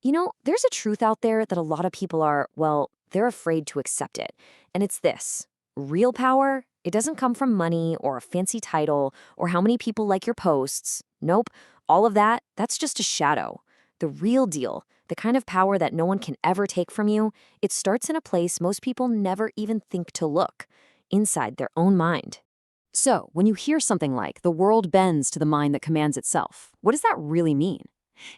There's a truth out there that a lot of people are, well, they're afraid to accept it. And it's this: real power, it doesn't come from money or a fancy title or how many people like your posts. Nope. All of that, that's just a shadow. The real deal, the kind of power that no one can ever take from you, it starts in a place most people never even think to look: inside their own mind. So, when you hear something like, the world bends to the mind that commands itself, what does that really mean?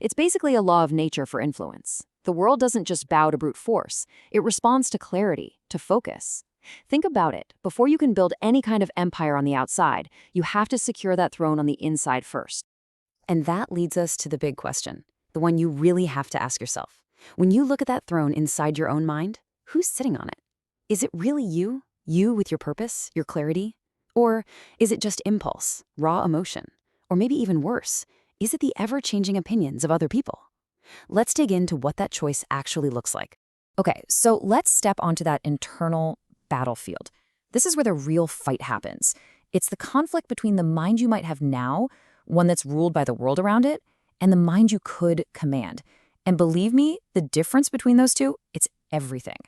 It's basically a law of nature for influence. The world doesn't just bow to brute force, it responds to clarity, to focus. Think about it. Before you can build any kind of empire on the outside, you have to secure that throne on the inside first. And that leads us to the big question, the one you really have to ask yourself. When you look at that throne inside your own mind, who's sitting on it? Is it really you? You with your purpose, your clarity? Or is it just impulse, raw emotion? Or maybe even worse, is it the ever-changing opinions of other people? Let's dig into what that choice actually looks like. Okay, so let's step onto that internal battlefield. This is where the real fight happens. It's the conflict between the mind you might have now, one that's ruled by the world around it, and the mind you could command. And believe me, the difference between those two, it's everything.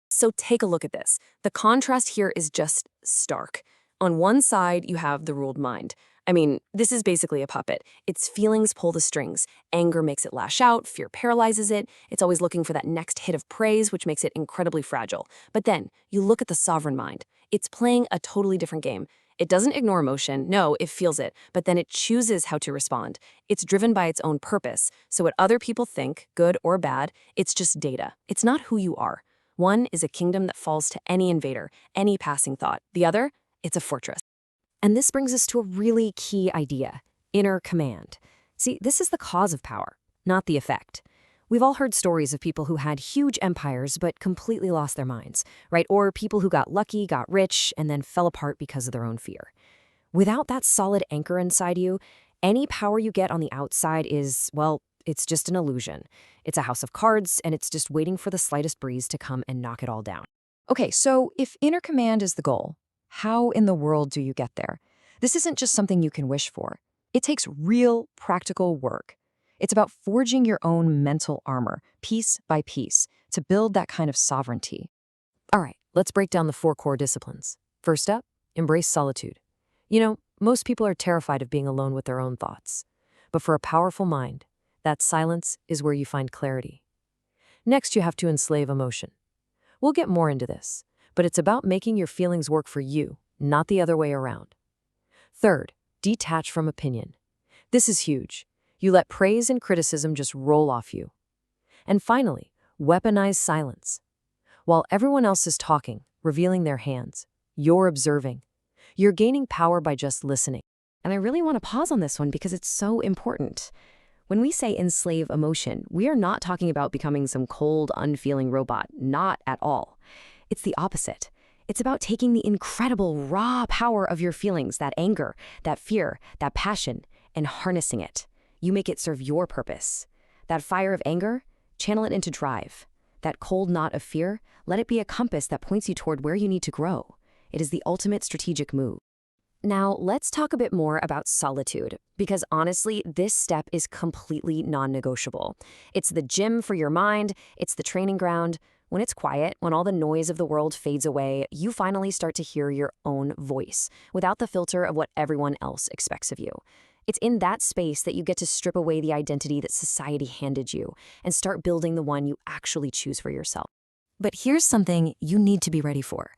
So take a look at this. The contrast here is just stark. On one side, you have the ruled mind. I mean, this is basically a puppet. Its feelings pull the strings. Anger makes it lash out, fear paralyzes it. It's always looking for that next hit of praise, which makes it incredibly fragile. But then, you look at the sovereign mind. It's playing a totally different game. It doesn't ignore emotion, no, it feels it, but then it chooses how to respond. It's driven by its own purpose, so what other people think, good or bad, it's just data. It's not who you are. One is a kingdom that falls to any invader, any passing thought. The other, it's a fortress. And this brings us to a really key idea: inner command. See, this is the cause of power, not the effect. We've all heard stories of people who had huge empires but completely lost their minds, right? Or people who got lucky, got rich, and then fell apart because of their own fear. Without that solid anchor inside you, any power you get on the outside is, well, it's just an illusion. It's a house of cards, and it's just waiting for the slightest breeze to come and knock it all down. Okay, so if inner command is the goal, how in the world do you get there? This isn't just something you can wish for. It takes real, practical work. It's about forging your own mental armor, piece by piece, to build that kind of sovereignty. All right, let's break down the 4 core disciplines. First up, embrace solitude. Most people are terrified of being alone with their own thoughts. But for a powerful mind, that silence is where you find clarity. Next, you have to enslave emotion. We'll get more into this, but it's about making your feelings work for you, not the other way around. Third, detach from opinion. This is huge. You let praise and criticism just roll off you. And finally, weaponize silence. While everyone else is talking, revealing their hands, you're observing. You're gaining power by just listening. And I really want to pause on this one because it's so important. When we say enslave emotion, we are not talking about becoming some cold, unfeeling robot. Not at all. It's the opposite. It's about taking the incredible raw power of your feelings, that anger, that fear, that passion, and harnessing it. You make it serve your purpose. That fire of anger, channel it into drive. That cold knot of fear, let it be a compass that points you toward where you need to grow. It is the ultimate strategic move. Now, let's talk a bit more about solitude, because honestly, this step is completely non-negotiable. It's the gym for your mind, it's the training ground. When it's quiet, when all the noise of the world fades away, you finally start to hear your own voice, without the filter of what everyone else expects of you. It's in that space that you get to strip away the identity that society handed you and start building the one you actually choose for yourself. But here's something you need to be ready for.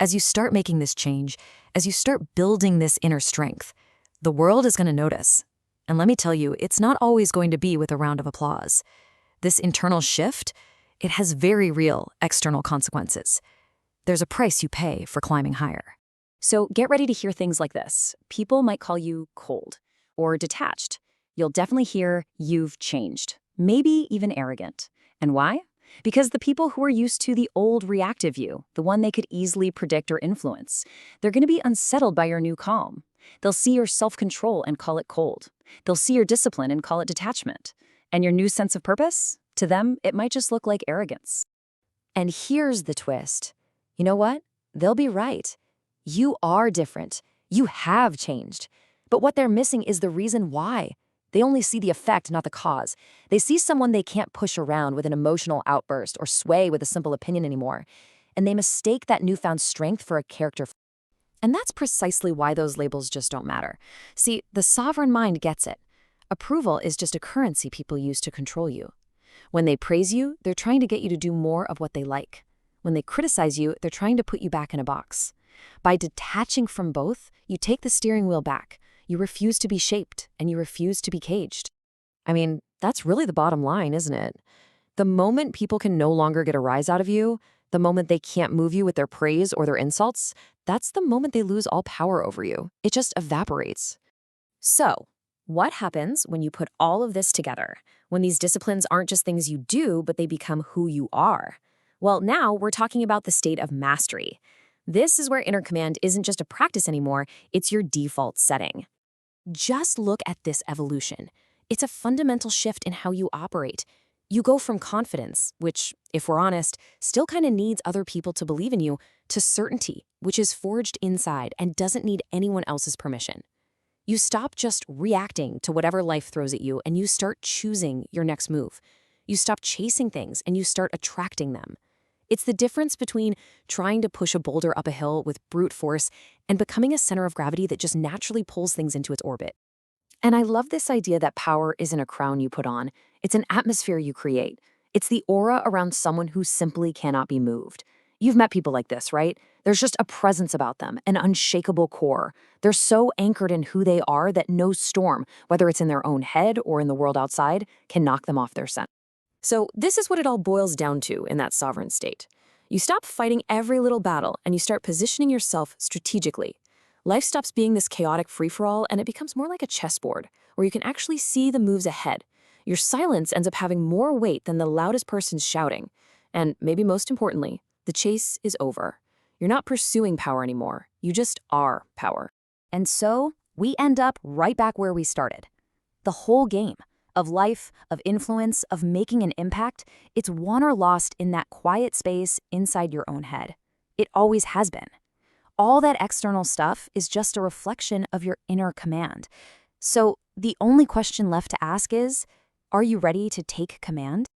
As you start making this change, as you start building this inner strength, the world is going to notice. And let me tell you, it's not always going to be with a round of applause. This internal shift, it has very real external consequences. There's a price you pay for climbing higher. So get ready to hear things like this. People might call you cold or detached. You'll definitely hear you've changed, maybe even arrogant. And why? Because the people who are used to the old reactive you, the one they could easily predict or influence, they're going to be unsettled by your new calm. They'll see your self-control and call it cold. They'll see your discipline and call it detachment. And your new sense of purpose? To them, it might just look like arrogance. And here's the twist. You know what? They'll be right. You are different. You have changed. But what they're missing is the reason why. They only see the effect, not the cause. They see someone they can't push around with an emotional outburst or sway with a simple opinion anymore. And they mistake that newfound strength for a character. And that's precisely why those labels just don't matter. See, the sovereign mind gets it. Approval is just a currency people use to control you. When they praise you, they're trying to get you to do more of what they like. When they criticize you, they're trying to put you back in a box. By detaching from both, you take the steering wheel back. You refuse to be shaped, and you refuse to be caged. I mean, that's really the bottom line, isn't it? The moment people can no longer get a rise out of you, the moment they can't move you with their praise or their insults, that's the moment they lose all power over you. It just evaporates. So, what happens when you put all of this together? When these disciplines aren't just things you do, but they become who you are? Well, now we're talking about the state of mastery. This is where inner command isn't just a practice anymore, it's your default setting. Just look at this evolution. It's a fundamental shift in how you operate. You go from confidence, which, if we're honest, still kind of needs other people to believe in you, to certainty, which is forged inside and doesn't need anyone else's permission. You stop just reacting to whatever life throws at you and you start choosing your next move. You stop chasing things and you start attracting them. It's the difference between trying to push a boulder up a hill with brute force and becoming a center of gravity that just naturally pulls things into its orbit. And I love this idea that power isn't a crown you put on. It's an atmosphere you create. It's the aura around someone who simply cannot be moved. You've met people like this, right? There's just a presence about them, an unshakable core. They're so anchored in who they are that no storm, whether it's in their own head or in the world outside, can knock them off their scent. So this is what it all boils down to in that sovereign state. You stop fighting every little battle and you start positioning yourself strategically. Life stops being this chaotic free-for-all and it becomes more like a chessboard, where you can actually see the moves ahead. Your silence ends up having more weight than the loudest person's shouting. And maybe most importantly, the chase is over. You're not pursuing power anymore. You just are power. And so, we end up right back where we started. The whole game of life, of influence, of making an impact, it's won or lost in that quiet space inside your own head. It always has been. All that external stuff is just a reflection of your inner command. So the only question left to ask is, are you ready to take command?